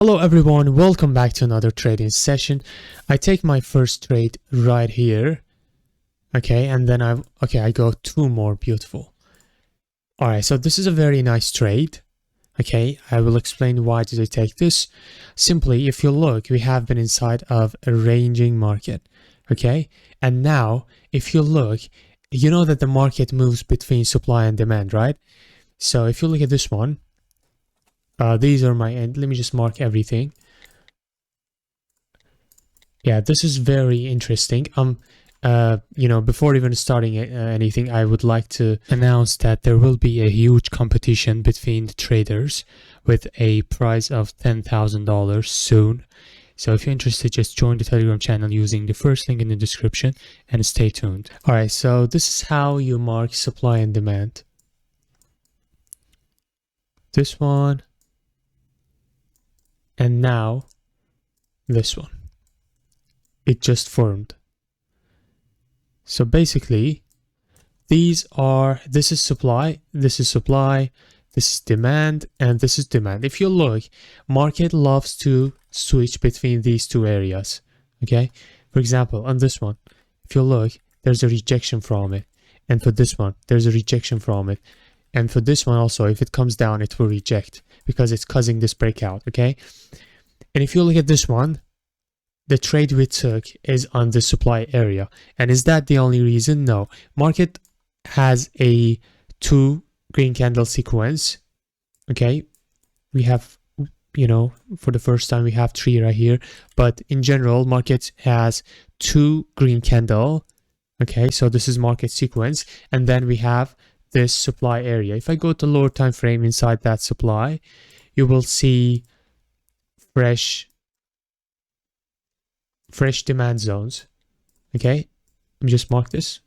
Hello everyone, welcome back to another trading session. I take my first trade right here. Okay, and then I go two more. Beautiful. All right, so this is a very nice trade. Okay, I will explain why did I take this. Simply, if you look, we have been inside of a ranging market. Okay, and now if you look, you know that the market moves between supply and demand, right? So if you look at this one, these are my end. Let me just mark everything. Yeah, this is very interesting. Before even starting anything, I would like to announce that there will be a huge competition between the traders with a prize of $10,000 soon. So if you're interested, just join the Telegram channel using the first link in the description and stay tuned. All right, so this is how you mark supply and demand. This one, and now this one. It just formed. So basically, this is supply, this is demand, and this is demand. If you look, market loves to switch between these two areas. Okay, for example, on this one, if you look, there's a rejection from it, and for this one, there's a rejection from it, and for this one also, if it comes down, it will reject because it's causing this breakout. Okay, and if you look at this one, the trade we took is on the supply area. And is that the only reason? No. Market has a 2 green candle sequence. Okay. We have, for the first time we have 3 right here. But in general, market has 2 green candle. Okay. So this is market sequence. And then we have this supply area. If I go to lower time frame inside that supply, you will see fresh demand zones. Okay, let me just mark this.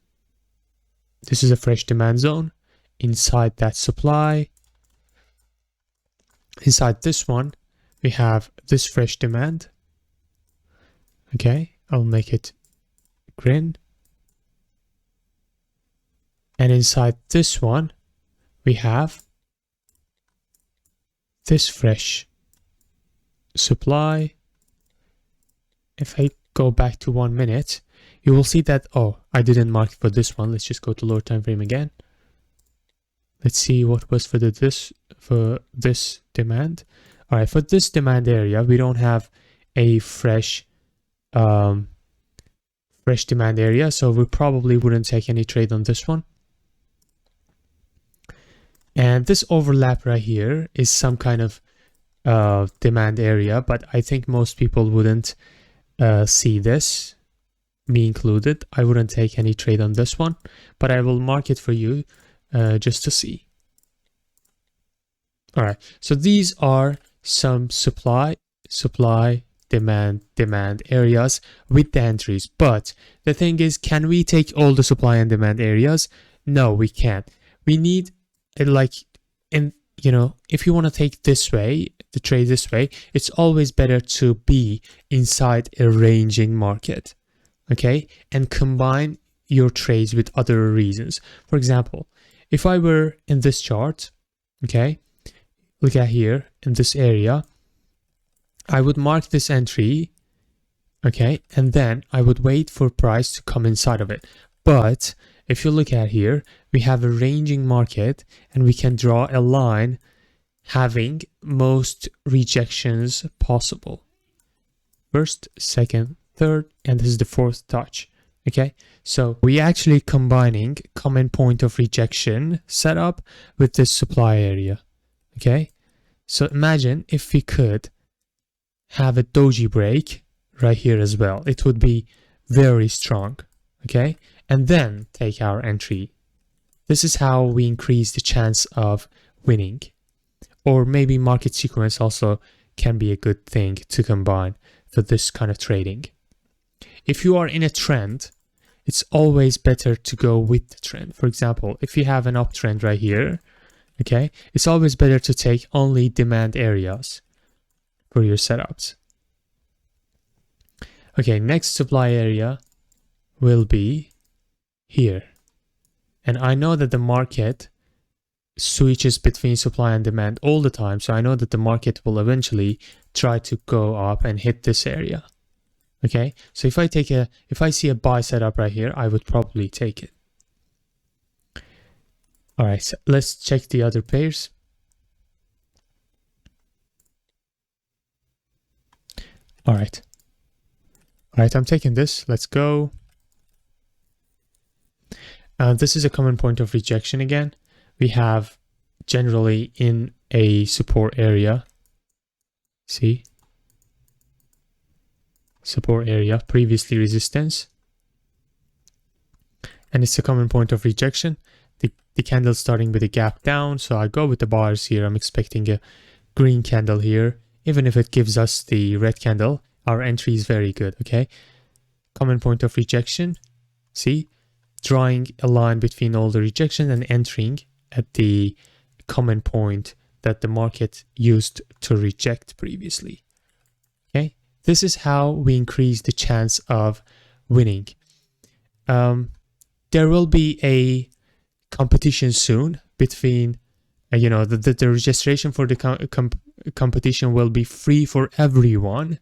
This is a fresh demand zone. Inside that supply, inside this one, we have this fresh demand. Okay, I'll make it green. And inside this one, we have this fresh supply. If I go back to 1 minute, you will see that, oh, I didn't mark for this one. Let's just go to lower time frame again. Let's see what was for this demand. All right, for this demand area, we don't have a fresh demand area, so we probably wouldn't take any trade on this one. And this overlap right here is some kind of demand area, but I think most people wouldn't see this, me included. I wouldn't take any trade on this one, but I will mark it for you just to see. All right, so these are some supply, demand areas with the entries. But the thing is, can we take all the supply and demand areas? No, we can't. We need if you want to take this way, the trade this way, it's always better to be inside a ranging market, okay? And combine your trades with other reasons. For example, if I were in this chart, okay, look at here in this area, I would mark this entry, okay, and then I would wait for price to come inside of it. But if you look at here, we have a ranging market and we can draw a line having most rejections possible. First, second, third, and this is the fourth touch. Okay, so we actually combining common point of rejection setup with this supply area. Okay, so imagine if we could have a doji break right here as well. It would be very strong. Okay, and then take our entry. This is how we increase the chance of winning. Or maybe market sequence also can be a good thing to combine for this kind of trading. If you are in a trend, it's always better to go with the trend. For example, if you have an uptrend right here, okay, it's always better to take only demand areas for your setups. Okay, next supply area will be here. And I know that the market switches between supply and demand all the time. So I know that the market will eventually try to go up and hit this area. Okay, so if I see a buy setup right here, I would probably take it. All right, so let's check the other pairs. All right, I'm taking this. Let's go. This is a common point of rejection again. We have generally in a support area. See? Support area, previously resistance. And it's a common point of rejection. The candle starting with a gap down. So I go with the bars here. I'm expecting a green candle here. Even if it gives us the red candle, our entry is very good, okay? Common point of rejection. See? Drawing a line between all the rejection and entering at the common point that the market used to reject previously. Okay, this is how we increase the chance of winning. There will be a competition soon between, the registration for the competition will be free for everyone,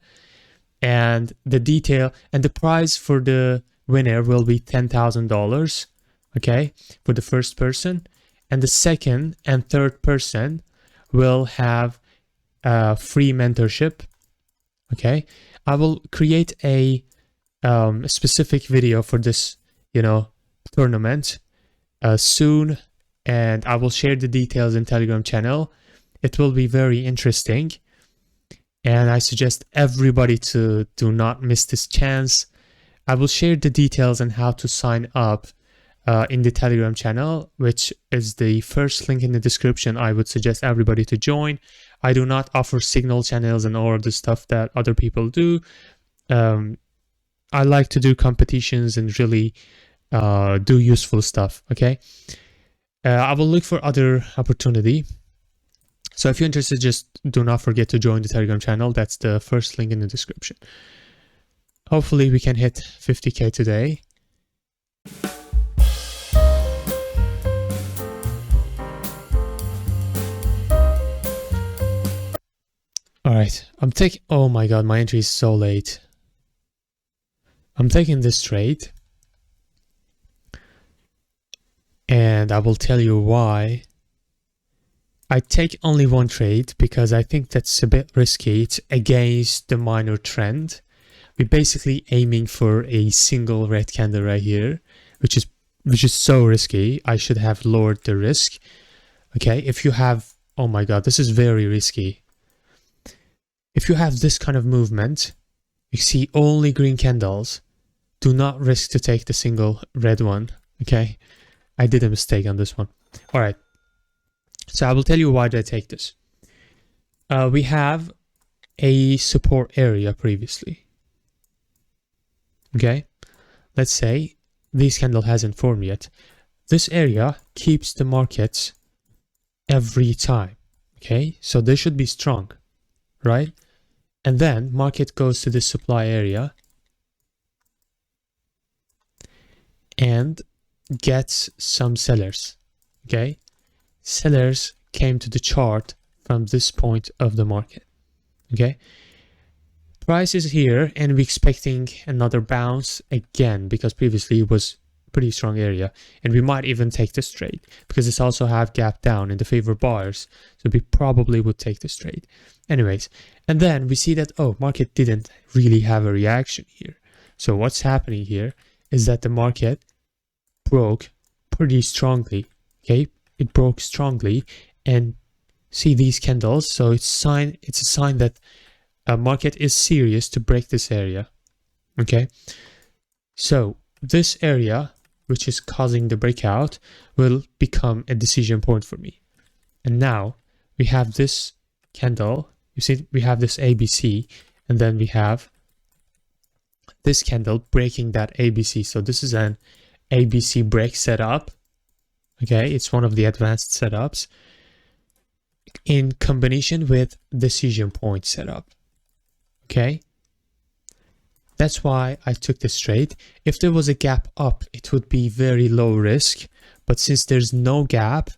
and the detail and the prize for the winner will be $10,000, okay, for the first person, and the second and third person will have free mentorship. Okay, I will create a specific video for this, tournament soon, and I will share the details in Telegram channel. It will be very interesting, and I suggest everybody to do not miss this chance. I will share the details on how to sign up in the Telegram channel, which is the first link in the description. I would suggest everybody to join. I do not offer signal channels and all of the stuff that other people do. I like to do competitions and really do useful stuff, okay? I will look for other opportunity. So if you're interested, just do not forget to join the Telegram channel. That's the first link in the description. Hopefully we can hit 50K today. All right, oh my God, my entry is so late. I'm taking this trade, and I will tell you why. I take only one trade because I think that's a bit risky. It's against the minor trend. We're basically aiming for a single red candle right here, which is so risky. I should have lowered the risk. Okay, if you have, oh my God, this is very risky. If you have this kind of movement, you see only green candles, do not risk to take the single red one. Okay, I did a mistake on this one. All right, so I will tell you why did I take this. We have a support area previously. Okay, let's say this candle hasn't formed yet. This area keeps the markets every time. Okay, so they should be strong, right? And then market goes to this supply area and gets some sellers. Okay, sellers came to the chart from this point of the market. Okay, price is here, and we're expecting another bounce again because previously it was pretty strong area, and we might even take this trade because it's also have gap down in the favor of buyers, so we probably would take this trade anyways. And then we see that, oh, market didn't really have a reaction here. So what's happening here is that the market broke pretty strongly. Okay, it broke strongly, and see these candles, so it's a sign that a market is serious to break this area. Okay, so this area, which is causing the breakout, will become a decision point for me. And now we have this candle. You see, we have this ABC, and then we have this candle breaking that ABC. So this is an ABC break setup. Okay, it's one of the advanced setups in combination with decision point setup. Okay, that's why I took this trade. If there was a gap up, it would be very low risk, but since there's no gap,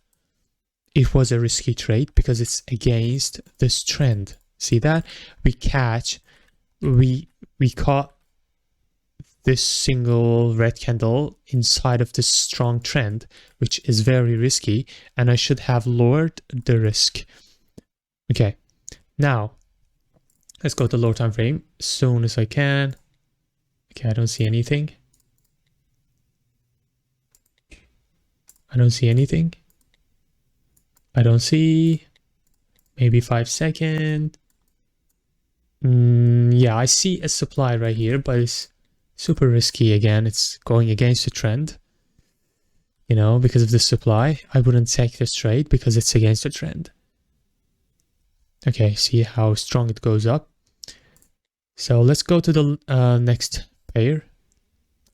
it was a risky trade because it's against this trend. See that? We caught this single red candle inside of this strong trend, which is very risky, and I should have lowered the risk. Okay, now let's go to lower time frame as soon as I can. Okay, I don't see anything. I don't see anything. I don't see. Maybe 5 seconds. Yeah, I see a supply right here, but it's super risky again. It's going against the trend. You know, because of the supply. I wouldn't take this trade because it's against the trend. Okay, see how strong it goes up. So let's go to the next pair.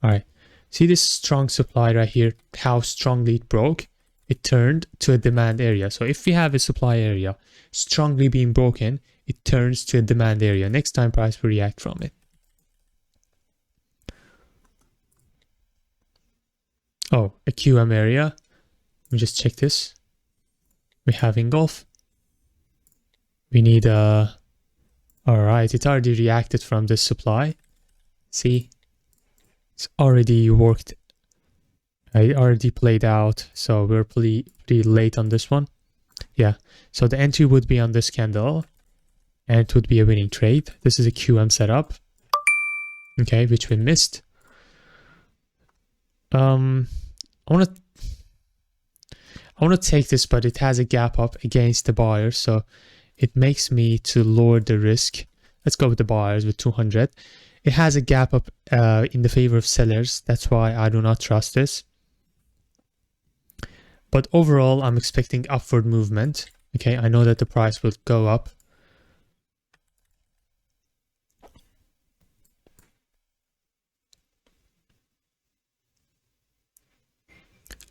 All right. See this strong supply right here, how strongly it broke? It turned to a demand area. So if we have a supply area strongly being broken, it turns to a demand area. Next time price will react from it. Oh, a QM area. Let me just check this. We have engulf. We need a... Alright, it already reacted from this supply. See? It's already worked. It already played out, so we're pretty late on this one. Yeah, so the entry would be on this candle, and it would be a winning trade. This is a QM setup, okay, which we missed. I want to take this, but it has a gap up against the buyers, so it makes me to lower the risk. Let's go with the buyers with 200. It has a gap up in the favor of sellers. That's why I do not trust this. But overall, I'm expecting upward movement. Okay, I know that the price will go up.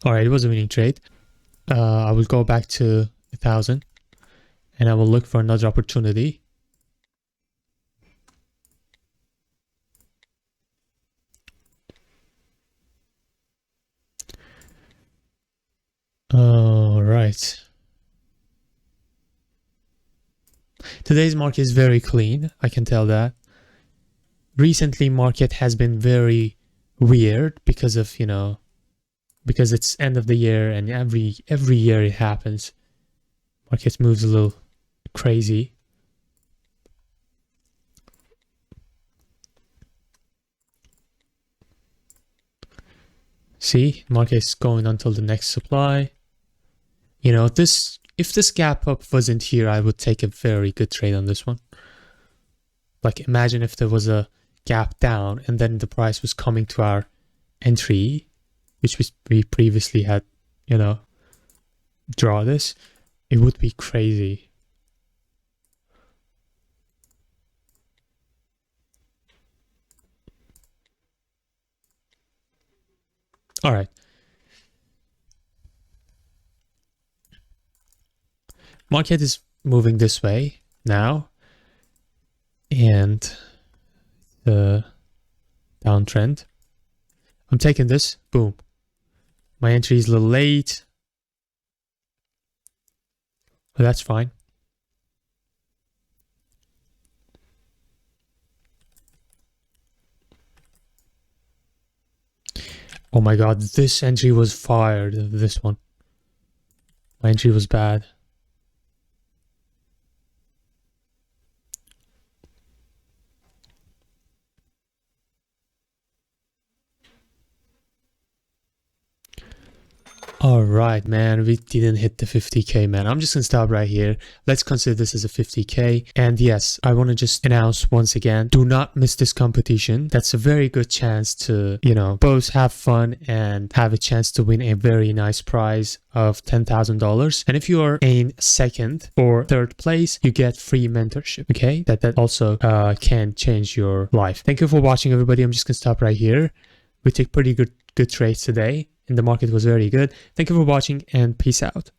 All right, it was a winning trade. I will go back to 1,000 and I will look for another opportunity. All right. Today's market is very clean. I can tell that. Recently, market has been very weird because of, you know, because it's end of the year and every year it happens. Market moves a little crazy. See, market is going until the next supply. You know, if this gap up wasn't here, I would take a very good trade on this one. Like, imagine if there was a gap down and then the price was coming to our entry, which we previously had, you know, draw this. It would be crazy. All right. Market is moving this way now, and the downtrend. I'm taking this. Boom. My entry is a little late, but that's fine. Oh my god, this entry was fired. This one. My entry was bad. All right, man, we didn't hit the 50K, man. I'm just gonna stop right here. Let's consider this as a 50K. And yes, I want to just announce once again, do not miss this competition. That's a very good chance to, you know, both have fun and have a chance to win a very nice prize of $10,000. And if you are in second or third place, you get free mentorship, okay? That also can change your life. Thank you for watching, everybody. I'm just gonna stop right here. We took pretty good trades today, and the market was very good. Thank you for watching, and peace out.